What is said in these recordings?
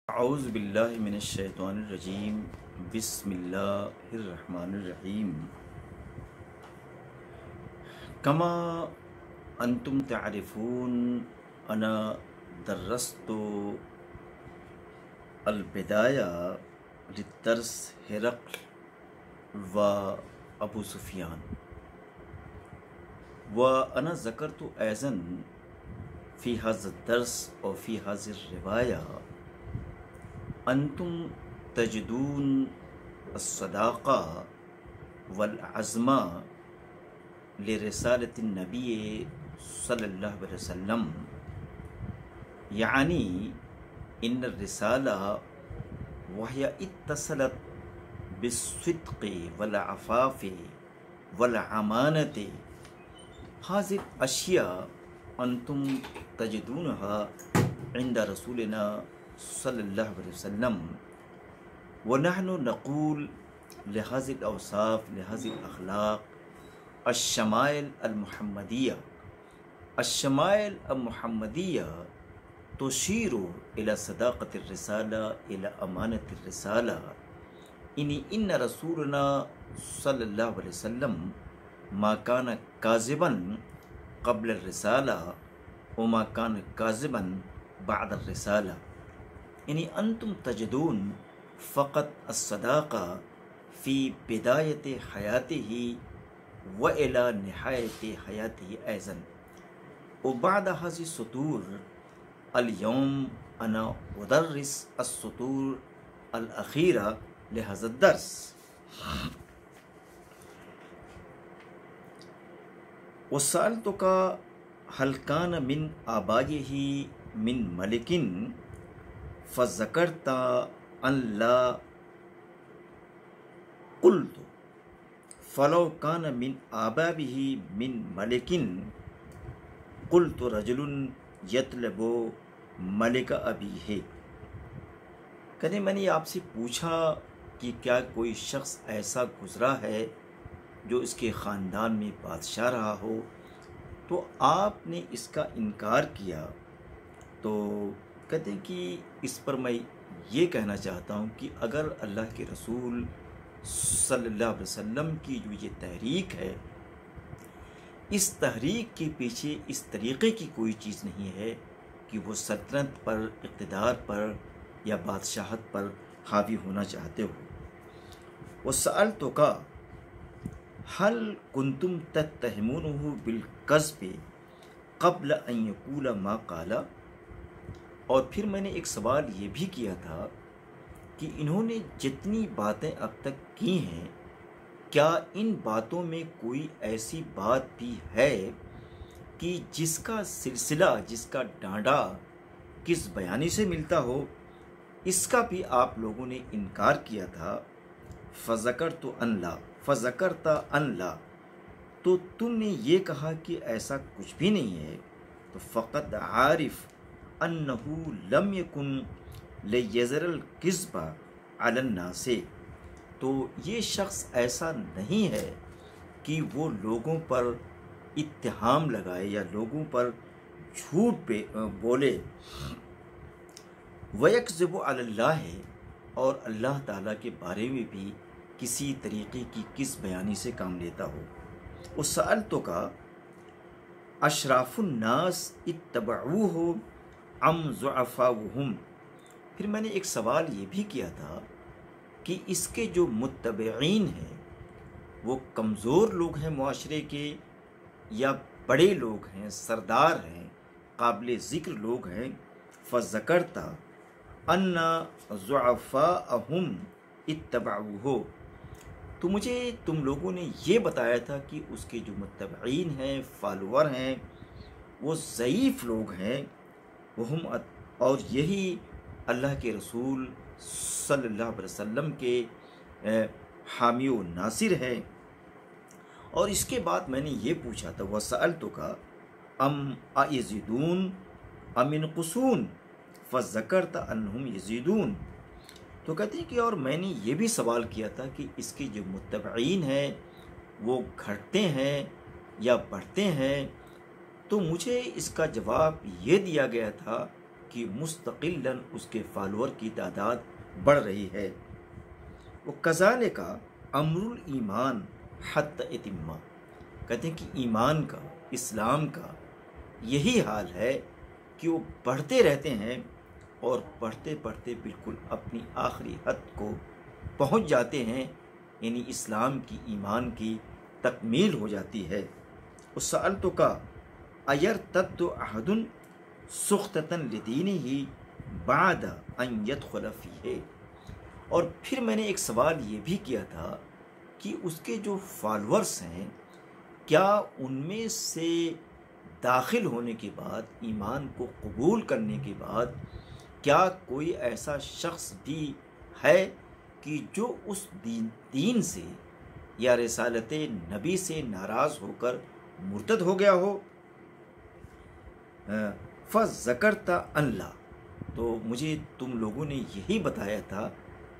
اعوذ باللہ من الشیطان الرجیم بسم اللہ الرحمن الرحیم کما انتم تعرفون انا درست البدایہ للدرس ہرقل و ابو سفیان و انا ذکرت ایضا فی هذا الدرس و فی هذه الروایہ انتم تجدون الصداقہ والعزم لرسالة النبی صلی اللہ علیہ وسلم یعنی ان الرسالہ وہی اتصلت بالصدق والعفاف والامانۃ هذه الاشیاء انتم تجدونها عند رسولنا صلی اللہ علیہ وسلم ونحن نقول لهذه الأوصاف لهذه الأخلاق الشمائل المحمدیہ الشمائل المحمدیہ تشیر إلى صداقة الرسالة إلى أمانة الرسالة ان رسولنا صلی اللہ علیہ وسلم ما كان كاذبا قبل الرسالة وما كان كاذبا بعد الرسالة انتم تجدون فقط الصداقة في بداية حياته وإلى نهاية حياته أيضا وبعد هذه السطور اليوم أنا أدرس السطور الأخيرة لهذا الدرس وسألتك هل كان من آبائه من ملك فذكرت أن لا قلت فلو كان من آبائه من ملك قلت رجل يطلب ملك أبيه کہتے میں نے آپ سے پوچھا کہ کیا کوئی شخص ایسا گزرا ہے جو اس کے خاندان میں بادشاہ رہا ہو، تو آپ نے اس کا انکار کیا. تو کہتے ہیں کہ اس پر میں یہ کہنا چاہتا ہوں کہ اگر اللہ کے رسول صلی اللہ علیہ وسلم کی جو یہ تحریک ہے، اس تحریک کے پیچھے اس طریقے کی کوئی چیز نہیں ہے کہ وہ سلطنت پر، اقتدار پر یا بادشاہت پر حاوی ہونا چاہتے ہو. وسألتک هل كنتم تتهمونه بالكذب قبل ان يقول ما قال، اور پھر میں نے ایک سوال یہ بھی کیا تھا کہ انہوں نے جتنی باتیں اب تک کی ہیں، کیا ان باتوں میں کوئی ایسی بات بھی ہے کہ جس کا سلسلہ، جس کا ڈانڈا کس بیانی سے ملتا ہو؟ اس کا بھی آپ لوگوں نے انکار کیا تھا. فذکرت ان لا، فذکرت ان لا، تو تم نے یہ کہا کہ ایسا کچھ بھی نہیں ہے. تو فقط عارف انہو لم یکن لیذر الکذب علی الناس، تو یہ شخص ایسا نہیں ہے کہ وہ لوگوں پر اتہام لگائے یا لوگوں پر جھوٹ پہ بولے. ویکذب علی اللہ، اور اللہ تعالیٰ کے بارے میں بھی کسی طریقے کی کس بیانی سے کام لیتا ہو. وسألتک اشراف الناس اتبعوہ ام ضعفاؤہم، پھر میں نے ایک سوال یہ بھی کیا تھا کہ اس کے جو متبعین ہیں وہ کمزور لوگ ہیں معاشرے کے یا بڑے لوگ ہیں، سردار ہیں، قابل ذکر لوگ ہیں. فذکرت ان ضعفاءہم اتبعوہ، تو مجھے تم لوگوں نے یہ بتایا تھا کہ اس کے جو متبعین ہیں، فالوور ہیں، وہ ضعیف لوگ ہیں. وہم، اور یہی اللہ کے رسول صلی اللہ علیہ وسلم کے حامی و ناصر ہے. اور اس کے بعد میں نے یہ پوچھا تھا وسألتک ام یزیدون ام ینقصون فذکرت انہم یزیدون، تو کہتے ہیں کہ اور میں نے یہ بھی سوال کیا تھا کہ اس کے جو متبعین ہیں وہ گھٹتے ہیں یا بڑھتے ہیں. تو مجھے اس کا جواب یہ دیا گیا تھا کہ مستقلاً اس کے فالوور کی تعداد بڑھ رہی ہے۔ وہ کذالک امر الایمان حتی اتمہ، کہتے ہیں کہ ایمان کا، اسلام کا یہی حال ہے کہ وہ بڑھتے رہتے ہیں اور پڑھتے پڑھتے بالکل اپنی آخری حد کو پہنچ جاتے ہیں، یعنی اسلام کی، ایمان کی تکمیل ہو جاتی ہے۔ وسألتک ایرتد احد سخطۃ لدینہ بعد ان يدخل فیہ، اور پھر میں نے ایک سوال یہ بھی کیا تھا کہ اس کے جو فالورز ہیں، کیا ان میں سے داخل ہونے کے بعد، ایمان کو قبول کرنے کے بعد، کیا کوئی ایسا شخص بھی ہے کہ جو اس دین سے یا رسالت نبی سے ناراض ہو کر مرتد ہو گیا ہو؟ فذکرت ان لا، تو مجھے تم لوگوں نے یہی بتایا تھا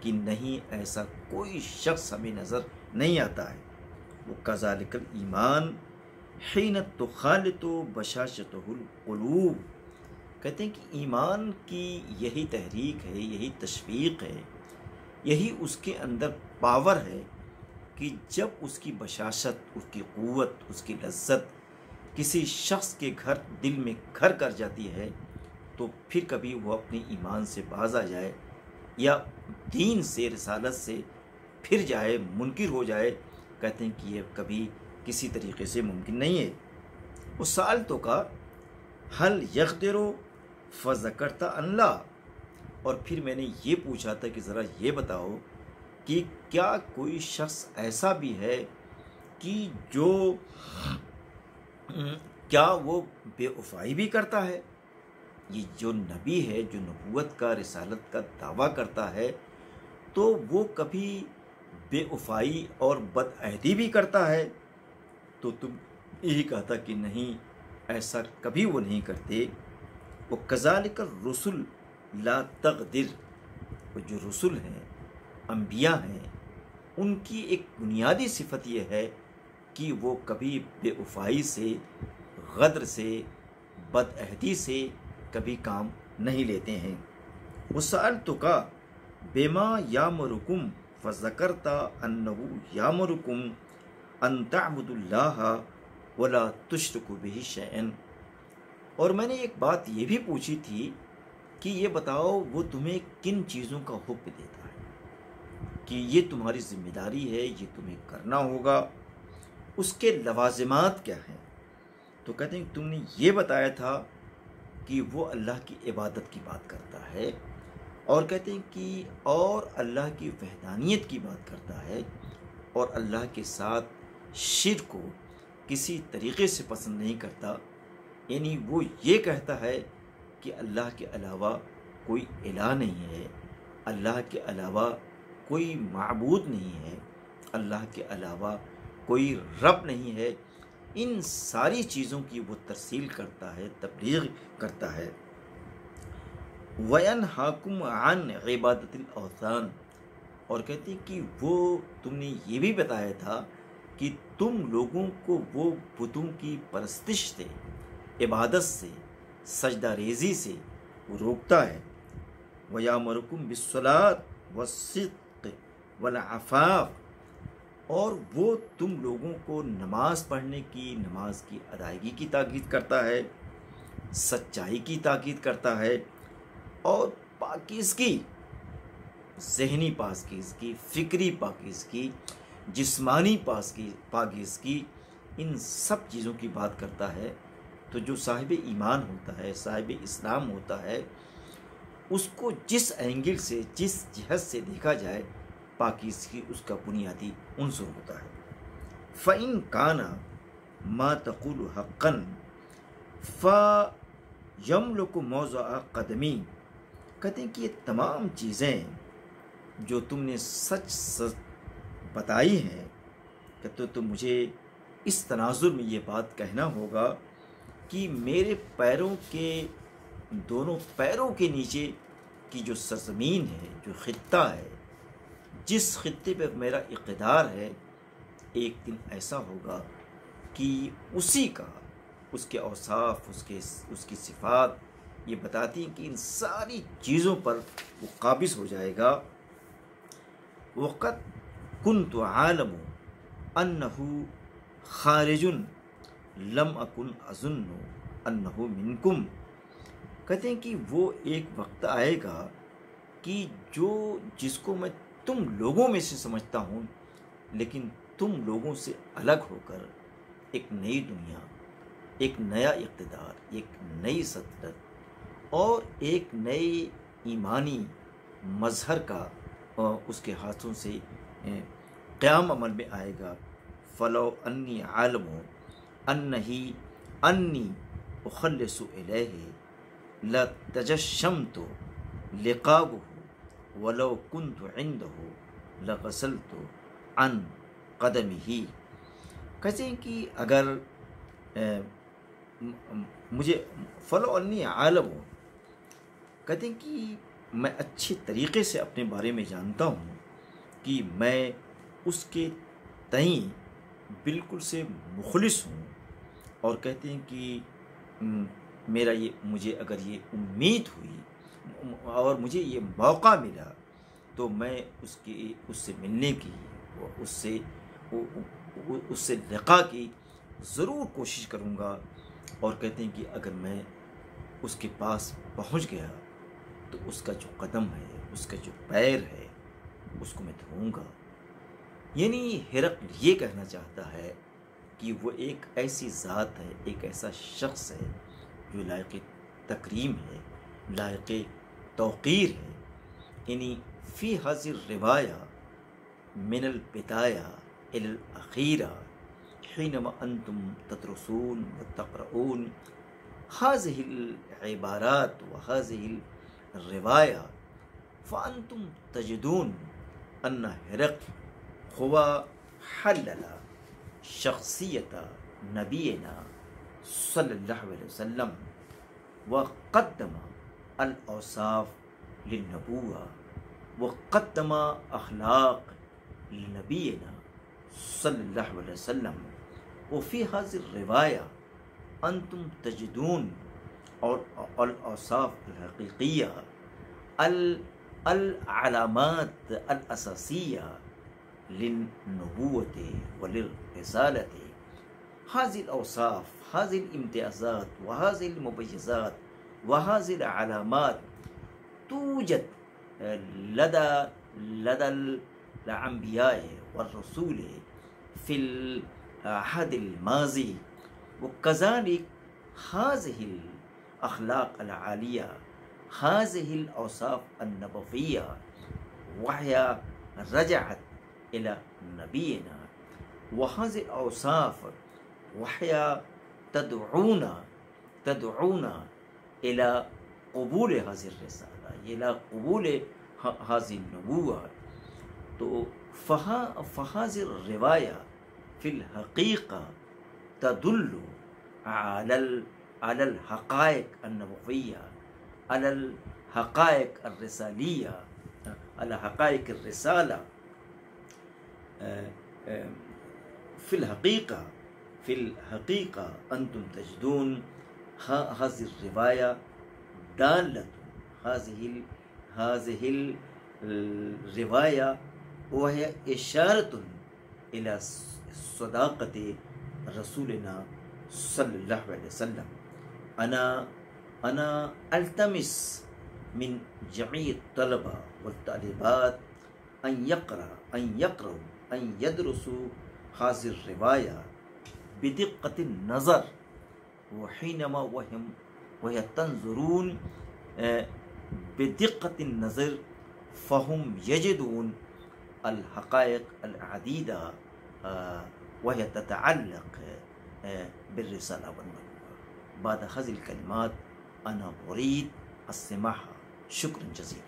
کہ نہیں، ایسا کوئی شخص ہمیں نظر نہیں آتا ہے۔ وہ کذالک الایمان حین تخالط بشاشتہ القلوب، کہتے ہیں کہ ایمان کی یہی تحریک ہے، یہی تشویق ہے، یہی اس کے اندر پاور ہے کہ جب اس کی بشاشت، اس کی قوت، اس کی لذت کسی شخص کے دل میں گھر کر جاتی ہے، تو پھر کبھی وہ اپنے ایمان سے باز آ جائے یا دین سے، رسالت سے پھر جائے، منکر ہو جائے، کہتے ہیں کہ یہ کبھی کسی طریقے سے ممکن نہیں ہے۔ وہ سألتک حل یقدر فذکرت ان لا، اور پھر میں نے یہ پوچھا تھا کہ ذرا یہ بتاؤ کہ کیا کوئی شخص ایسا بھی ہے کہ جو کیا وہ بے وفائی بھی کرتا ہے؟ یہ جو نبی ہے، جو نبوت کا، رسالت کا دعویٰ کرتا ہے، تو وہ کبھی بے وفائی اور بدعہدی بھی کرتا ہے؟ تو تم یہی کہا کہ نہیں، ایسا کبھی وہ نہیں کرتے۔ وہ کذالک الرسل لا تغدر، وہ جو رسل ہیں، انبیاء ہیں، ان کی ایک بنیادی صفت یہ ہے کہ وہ کبھی بے وفائی سے، غدر سے، بدعہدی سے کبھی کام نہیں لیتے ہیں۔ وسألتک بما یامرکم فذکرت انہ یامرکم ان تعبدوا اللہ ولا تشرکوا بہ شیئا، اور میں نے ایک بات یہ بھی پوچھی تھی کہ یہ بتاؤ وہ تمہیں کن چیزوں کا حکم دیتا ہے کہ یہ تمہاری ذمہ داری ہے، یہ تمہیں کرنا ہوگا، اس کے لوازمات کیا ہیں؟ تو کہتے ہیں کہ تم نے یہ بتایا تھا کہ وہ اللہ کی عبادت کی بات کرتا ہے، اور کہتے ہیں کہ اور اللہ کی وحدانیت کی بات کرتا ہے، اور اللہ کے ساتھ شرک کو کسی طریقے سے پسند نہیں کرتا، یعنی وہ یہ کہتا ہے کہ اللہ کے علاوہ کوئی الہ نہیں ہے، اللہ کے علاوہ کوئی معبود نہیں ہے، اللہ کے علاوہ کوئی رب نہیں ہے۔ ان ساری چیزوں کی وہ ترسیل کرتا ہے، تبلیغ کرتا ہے۔ وَيَنْهَاكُمْ عَنْ عِبَادَةِ الْأَوْثَانِ، اور کہتے ہیں کہ وہ تم نے یہ بھی بتایا تھا کہ تم لوگوں کو وہ بتوں کی پرستش سے، عبادت سے، سجدہ ریزی سے وہ روکتا ہے۔ وَيَأْمُرُكُمْ بِالصَّلَاةِ وَالصِّدْقِ وَالْعَفَافِ، اور وہ تم لوگوں کو نماز پڑھنے کی، نماز کی ادائیگی کی تاکید کرتا ہے، سچائی کی تاکید کرتا ہے، اور پاکیزگی، ذہنی پاکیزگی، فکری پاکیزگی، جسمانی پاکیزگی، ان سب چیزوں کی بات کرتا ہے۔ تو جو صاحب ایمان ہوتا ہے، صاحب اسلام ہوتا ہے، اس کو جس اینگل سے، جس جہت سے دیکھا جائے، پاکیزگی اس کا بنیادی عنصر ہوتا ہے۔ فَإِن كَانَ مَا تَقُولُ حَقًّا فَيَمْلُكُ مَوْضِعَ قَدَمِي، کہتے ہیں کہ یہ تمام چیزیں جو تم نے سچ بتائی ہیں، کہ تو مجھے اس تناظر میں یہ بات کہنا ہوگا کہ میرے پیروں کے، دونوں پیروں کے نیچے کی جو سرزمین ہے، جو خطہ ہے، جس خطے پہ میرا اقتدار ہے، ایک دن ایسا ہوگا کہ اسی کا، اس کے اوصاف، اس کی صفات، یہ بتاتی ہیں کہ ان ساری چیزوں پر وہ قابض ہو جائے گا. وقت كنت عالم انه خارج لم اكن اظن انه منكم. کہتے ہیں کہ وہ ایک وقت آئے گا کہ جس کو میں تم لوگوں میں سے سمجھتا ہوں، لیکن تم لوگوں سے الگ ہو کر ایک نئی دنیا، ایک نیا اقتدار، ایک نئی سلطنت اور ایک نئے ایمانی مظہر کا اس کے ہاتھوں سے قیام عمل میں آئے گا. فلو انی عالم انی اخلص الیہ لتجشمت لقاءہ ولو كنت عنده لغسلت عن قدمه. کہتے ہیں کہ اگر مجھے فلو انی عالم، کہتے ہیں کہ میں اچھے طریقے سے اپنے بارے میں جانتا ہوں کہ میں اس کے تئیں بالکل سے مخلص ہوں، اور کہتے ہیں کہ مجھے اگر یہ امید ہوئی اور مجھے یہ موقع ملا تو میں اس سے ملنے کی، اس سے لقاء کی ضرور کوشش کروں گا. اور کہتے ہیں کہ اگر میں اس کے پاس پہنچ گیا تو اس کا جو قدم ہے، اس کا جو پیر ہے، اس کو میں دھوؤں گا. یعنی ہرقل یہ کہنا چاہتا ہے کہ وہ ایک ایسی ذات ہے، ایک ایسا شخص ہے جو لائق تکریم ہے، لائق توقیر ہے. یعنی فی حاضر روایہ من البدایہ الی الاخیرہ حینما انتم تدرسون وتقرؤون هذه العبارات وهذه الروایہ فانتم تجدون ان ہرقل هو حلل شخصیت نبینا صلی اللہ علیہ وسلم وقدم الاوصاف للنبوة وقدم اخلاق لنبینا صلی اللہ علیہ وسلم. وفي هذه الرواية أنتم تجدون الأوصاف الحقيقية العلامات الأساسية للنبوة وللرسالة. هذه الأوصاف، هذه الامتيازات وهذه المميزات وهذه العلامات توجد لدى الأنبياء والرسول في العهد الماضي، وكذلك هذه الأخلاق العالية، هذه الأوصاف النبوية وهي رجعت إلى نبينا، وهذه الأوصاف وهي تدعونا إلى قبول هذه الرسالة، إلى قبول هذه النبوة. تو فهذه الرواية في الحقيقة تدل على الحقائق النبوية، على الحقائق الرسالية، على حقائق الرسالة. في الحقيقة أنتم تجدون هذه الرواية دالة، هذه الرواية وهي إشارة إلى صداقة رسولنا صلى الله عليه وسلم. أنا ألتمس من جميع الطلبة والطالبات أن يقرأوا أن يدرسوا هذه الرواية بدقة النظر، وحينما وهي تنظرون بدقة النظر فهم يجدون الحقائق العديدة وهي تتعلق بالرسالة والنبوة. بعد هذه الكلمات أنا أريد السماح. شكرا جزيلا.